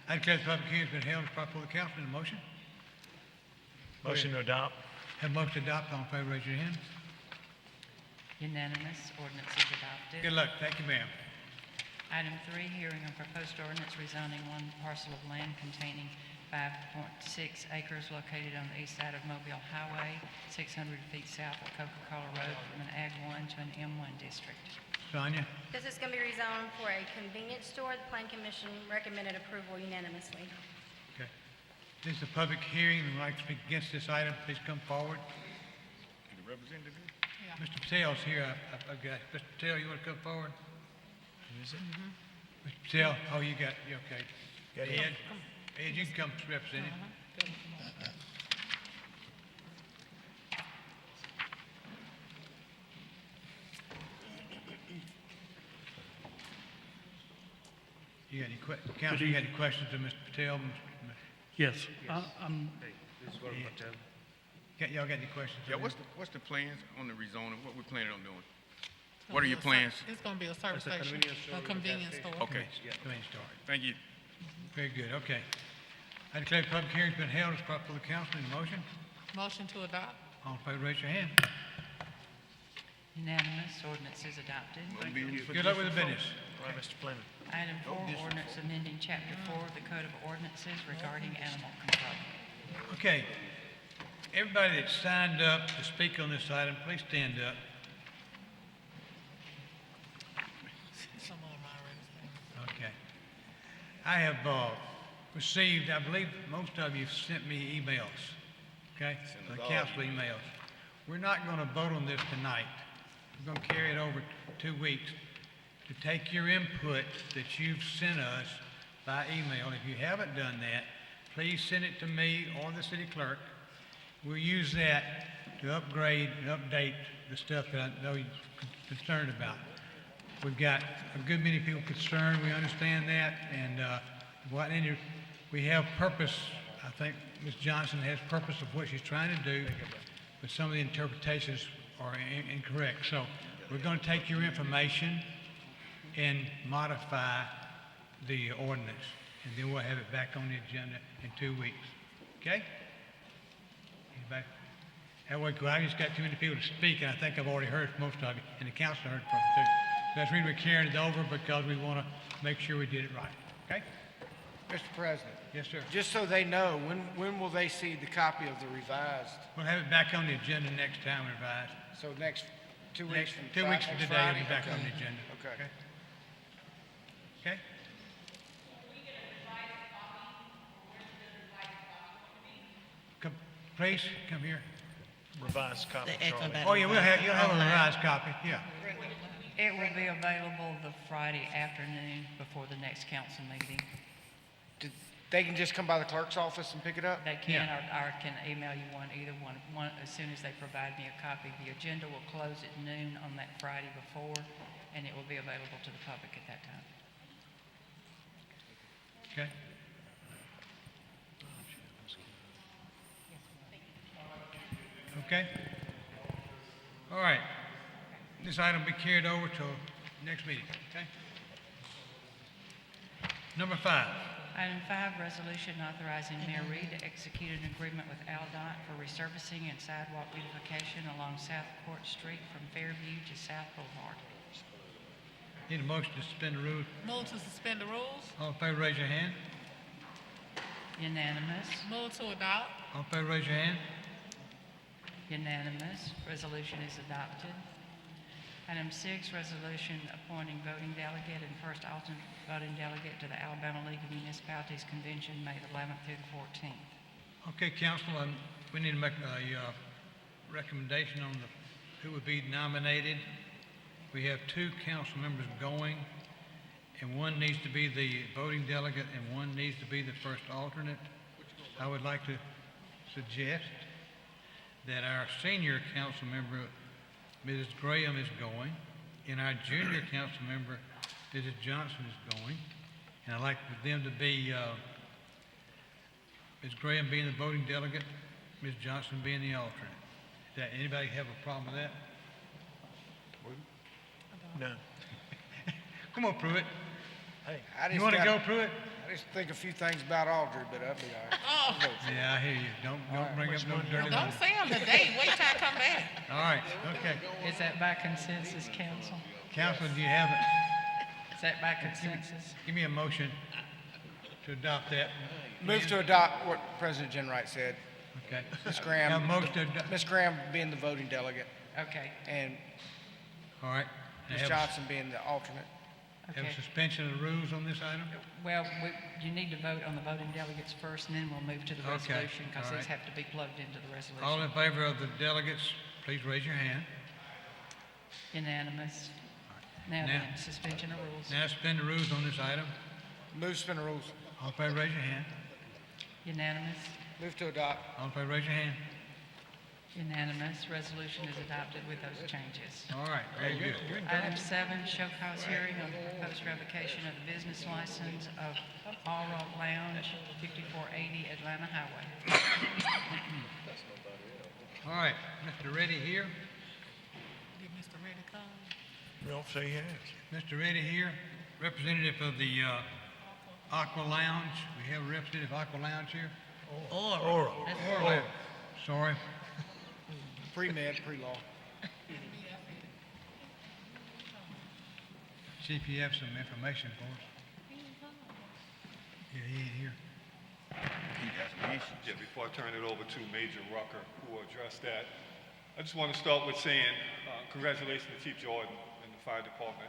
I declare the public hearing's been held. It's brought before the council. Need a motion? Motion to adopt. Have a motion to adopt. All in favor, raise your hand. Unanimous, ordinance is adopted. Good luck. Thank you, ma'am. Item 3, hearing on proposed ordinance rezoning one parcel of land containing 5.6 acres located on the east side of Mobile Highway, 600 feet south of Coca-Cola Road, from an Ag 1 to an M1 district. Sonia? this is going to be rezoned for a convenience store. The Planning Commission recommended approval unanimously. Okay. This is a public hearing. Anyone like to speak against this item, please come forward. The representative? Mr. Patel's here. I've got, Mr. Patel, you want to come forward? Mr. Patel, oh, you okay. Ed? Ed, you can come represent it. You got any Council, you got any questions of Mr. Patel? Yes, Y'all got any questions? Yeah, what's the plans on the rezoning? What we planning on doing? What are your plans? It's going to be a service station, a convenience store. Okay, Convenience store. thank you. Very good, okay. I declare the public hearing's been held. It's brought before the council. Need a motion? Motion to adopt. All in favor, raise your hand. Unanimous, ordinance is adopted. Good luck with the business. All right, Mr. Fleming. Item 4, ordinance amending Chapter 4 of the Code of Ordinances regarding animal control. Okay. Everybody that signed up to speak on this item, please stand up. Some of them already. Okay. I have received, I believe most of you sent me emails, okay? The council emails. We're not going to vote on this tonight. We're going to carry it over 2 weeks to take your input that you've sent us by email. If you haven't done that, please send it to me or the city clerk. We'll use that to upgrade and update the stuff that I know you're concerned about. We've got a good many people concerned. We understand that, and we have purpose. I think Ms. Johnson has purpose of what she's trying to do, but some of the interpretations are incorrect. So we're going to take your information and modify the ordinance, and then we'll have it back on the agenda in 2 weeks. Okay? Anybody? That way, I just got too many people to speak, and I think I've already heard from most of you, and the council heard from you too. So that's the reason we're carrying it over, because we want to make sure we did it right. Okay? Mr. President, Yes, sir. just so they know, when will they see the copy of the revised? We'll have it back on the agenda next time revised. So next 2 weeks from 2 weeks from next today, it'll be Friday? back Okay. on the agenda. Okay. Okay? Please, come here. Revised copy, The X Charlie. about Oh, yeah, you'll have a online. revised copy, yeah. It will be available the Friday afternoon before the next council meeting. They can just come by the clerk's office and pick it up? They can, or I can email you one, either one, as soon as they provide me a copy. The agenda will close at noon on that Friday before, and it will be available to the public at that time. Okay. Okay? All right. This item will be carried over to next meeting, okay? Number 5. Item 5, resolution authorizing Mayor Reed to execute an agreement with Aldon for resurfacing and sidewalk beautification along Southport Street from Fairview to South Boulevard. Need a motion to suspend the rules. Move to suspend the rules. All in favor, raise your hand. Unanimous. Move to adopt. All in favor, raise your hand. Unanimous. Resolution is adopted. Item 6, resolution appointing voting delegate and first alternate voting delegate to the Alabama League of Municipalities Convention, May the 11th through the 14th. Okay, council, we need to make a recommendation on who would be nominated. We have 2 council members going, and one needs to be the voting delegate and one needs to be the first alternate. I would like to suggest that our senior council member, Mrs. Graham, is going, and our junior council member, Mrs. Johnson, is going. And I'd like for them to be, Ms. Graham being the voting delegate, Ms. Johnson being the alternate. Does anybody have a problem with that? No. Come on, Pruitt. I just You want to got- go, Pruitt? I just think a few things about Audrey, but that'll be all right. Oh, Yeah, I hear you. Don't bring up no dirty don't money. say them today. Wait till I come back. All right, okay. Is that by consensus, council? Council, do you have it? Is that by consensus? Give me a motion to adopt that. Move to adopt what President Jenright said. Okay. Ms. Graham, Have a motion to adopt. Ms. Graham being the voting delegate Okay, and All right. Now Ms. have Johnson being the alternate. Have a okay. suspension of the rules on this item? Well, you need to vote on the voting delegates first, and then we'll move to the Okay, resolution, because all these right. have to be plugged into the resolution. All in favor of the delegates, please raise your hand. Unanimous. Now Now- then, suspension of rules. Now suspend the rules on this item. Move to suspend the rules. All in favor, raise your hand. Unanimous. Move to adopt. All in favor, raise your hand. Unanimous. Resolution is adopted with those changes. All right, very good. Item 7, show cause hearing on the proposed revocation of the business license of All Rock Lounge, 5480 Atlanta Highway. All right, Mr. Reddy here. Did Mr. Reddy come? Don't say yes. Mr. Reddy here, representative of the Aqua Lounge. We have a representative of Aqua Lounge here. Oral. Oh, sorry. Pre-med, pre-law. See if you have some information for us. Yeah, he ain't here. Yeah, before I turn it over to Major Rucker, who will address that, I just want to start with saying congratulations to Chief Jordan and the fire department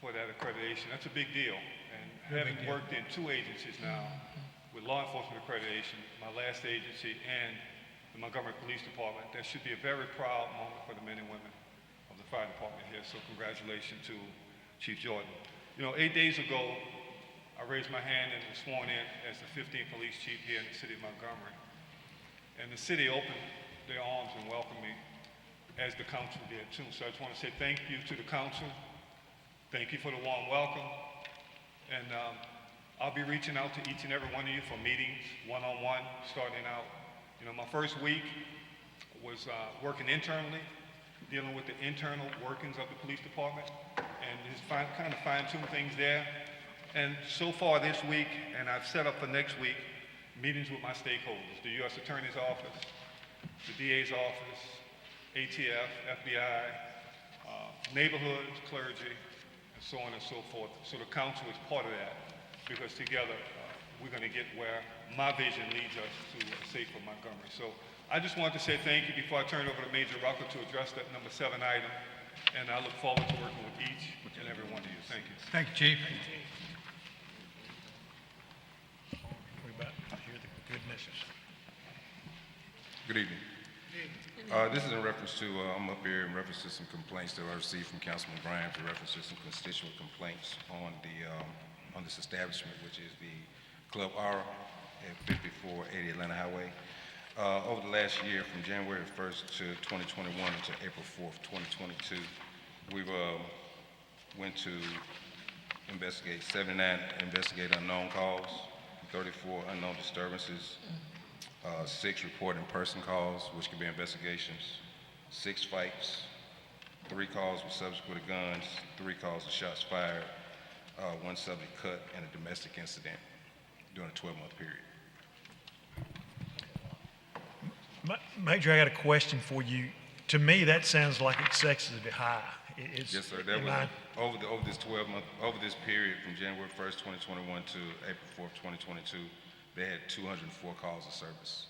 for that accreditation. That's a big deal. And having worked in 2 agencies now, with law enforcement accreditation, my last agency, and the Montgomery Police Department, that should be a very proud moment for the men and women of the fire department here. So congratulations to Chief Jordan. You know, 8 days ago, I raised my hand and was sworn in as the 15th police chief here in the city of Montgomery. And the city opened their arms and welcomed me, as the council did too. So I just want to say thank you to the council. Thank you for the warm welcome. And I'll be reaching out to each and every one of you for meetings, one-on-one, starting out. You know, my first week was working internally, dealing with the internal workings of the police department, and just kind of fine-tune things there. And so far this week, and I've set up for next week, meetings with my stakeholders, the U.S. Attorney's Office, the DA's Office, ATF, FBI, neighborhoods, clergy, and so on and so forth. So the council is part of that, because together we're going to get where my vision leads us to a safer Montgomery. So I just wanted to say thank you before I turn it over to Major Rucker to address that number 7 item, and I look forward to working with each and every one of you. Thank you. Thank you, Chief. We about to hear the good message. Good evening. This is in reference to, I'm up here in reference to some complaints that I received from Councilman Grimes in reference to some constituent complaints on this establishment, which is the Club R at 5480 Atlanta Highway. Over the last year, from January 1st to 2021 until April 4th, 2022, we've went to investigate 79 investigate unknown calls, 34 unknown disturbances, 6 report in person calls, which could be investigations, 6 fights, 3 calls with subject with guns, 3 calls with shots fired, 1 subject cut, and a domestic incident during a 12-month period. Major, I got a question for you. To me, that sounds like excessively high. Yes, sir. That was over this 12-month, over this period from January 1st, 2021 to April 4th, 2022, they had 204 calls of service.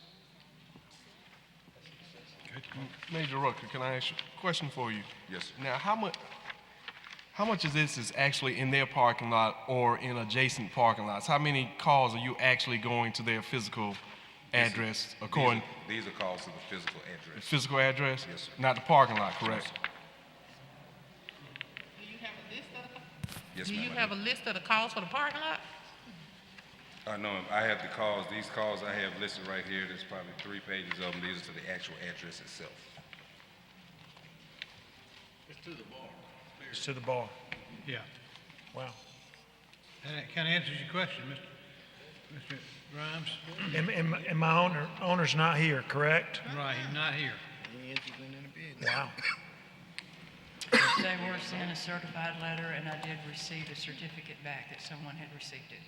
Major Rucker, can I ask you a question for you? Yes, sir. Now, how much of this is actually in their parking lot or in adjacent parking lots? How many calls are you actually going to their physical address according? These are calls to the physical address. The physical address? Yes, sir. Not the parking lot, correct? Yes, Do ma'am, you I have a list of the calls for the parking lot? No, I have the calls. These calls I have listed right here. There's probably 3 pages of them. These are to the actual address itself. It's to the bar. It's to the bar. Yeah. Wow. And that kind of answers your question, Mr. Grimes. And my owner's not here, correct? Right, he's not here. Wow. They were sent a certified letter, and I did receive a certificate back that someone had received it.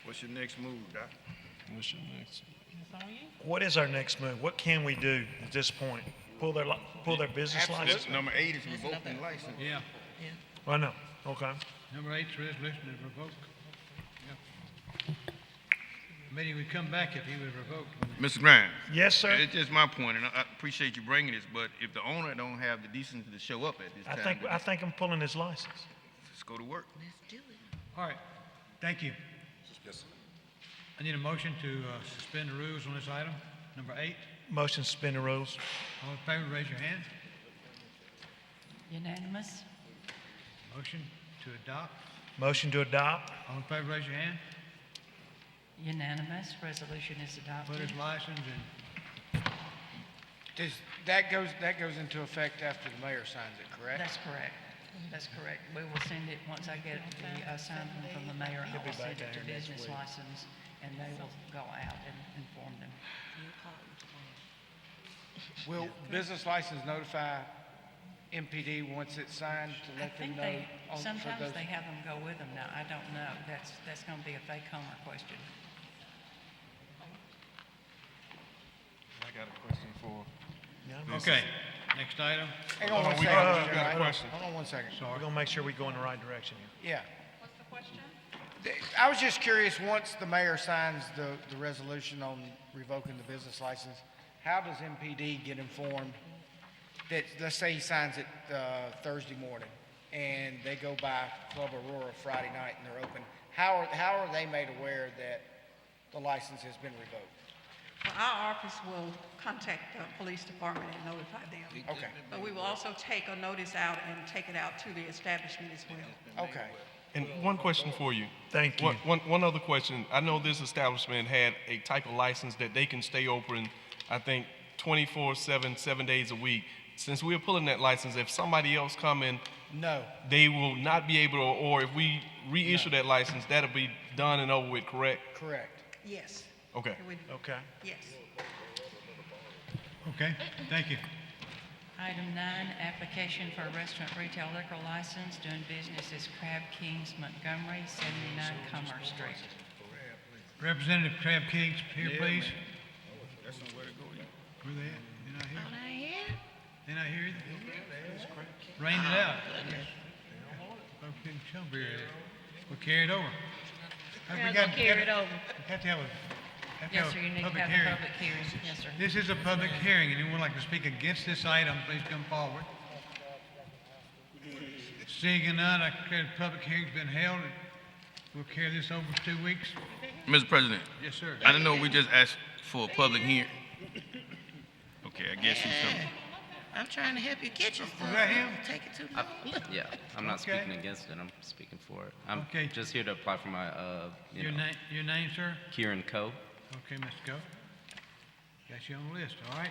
What's your next move, Doc? What's your next? What is our next move? What can we do at this point? Pull their business license? Number 8 is revoking the license. Yeah. I know. Okay. Number 8's resolution is revoked. Yep. Maybe we'd come back if he was revoked. Mr. Grimes. Yes, sir. It's just my point, and I appreciate you bringing this, but if the owner don't have the decency to show up at this time, I think I'm pulling his license. let's go to work. All right. Thank you. Yes, sir. I need a motion to suspend the rules on this item, number 8. Motion to suspend the rules. All in favor, raise your hand. Unanimous? Motion to adopt. Motion to adopt. All in favor, raise your hand. Unanimous. Resolution is Put adopted. his license in. That goes into effect after the mayor signs it, correct? That's correct. That's correct. We will send it, once I get the assignment from the mayor, I will send it to business license, and they will go out and inform them. Will business license notify MPD once it's signed to I let them think know? they, for sometimes those- they have them go with them now. I don't know. That's gonna be a fake Homer question. I got a question for. Okay, next item. Hang on one we second. got Mr. a Wright. question. Hold on one second. We're gonna make sure we go in the right direction here. Yeah. What's the question? I was just curious, once the mayor signs the resolution on revoking the business license, how does MPD get informed that, let's say he signs it Thursday morning, and they go by Club Aurora Friday night and they're open, how are they made aware that the license has been revoked? Well, our office will contact the police department and notify them. Okay. But we will also take a notice out and take it out to the establishment as well. Okay. And one question for you. Thank you. One other question. I know this establishment had a type of license that they can stay open, I think, 24/7, 7 days a week. Since we're pulling that license, if somebody else come in, No. they will not be able to, or if we reissue that license, that'll be done and over with, correct? Correct. Yes. Okay. Okay. Yes. Okay, thank you. Item 9, application for a restaurant retail liquor license doing business as Crab Kings Montgomery, 79 Commerce Street. Representative Crab Kings here, please. That's nowhere to go. Where they at? They're not here? Oh, not here? They're not here either? Rained it out. Folks didn't come here. We'll carry it over. We're gonna carry it over. We have to have a Yes, sir, you need to public have a hearing. public hearing. Yes, sir. This is a public hearing. Anyone would like to speak against this item, please come forward. Seeing none, I declare the public hearing's been held. We'll carry this over for 2 weeks. Mr. President, Yes, sir. I didn't know we just asked for a public hearing. Okay, I guess it's something. I'm trying to help you get your stuff. that him? Take it too long. Yeah, I'm not Okay. speaking against it, I'm speaking for it. I'm Okay. just here to apply for my, Your name, sir? Kieran Coe. Okay, Mr. Coe. Got you on the list, all right?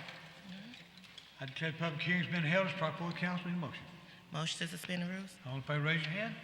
I declare the public hearing's been held. It's proper council in motion. Motion to suspend the rules? All in favor, raise your hand.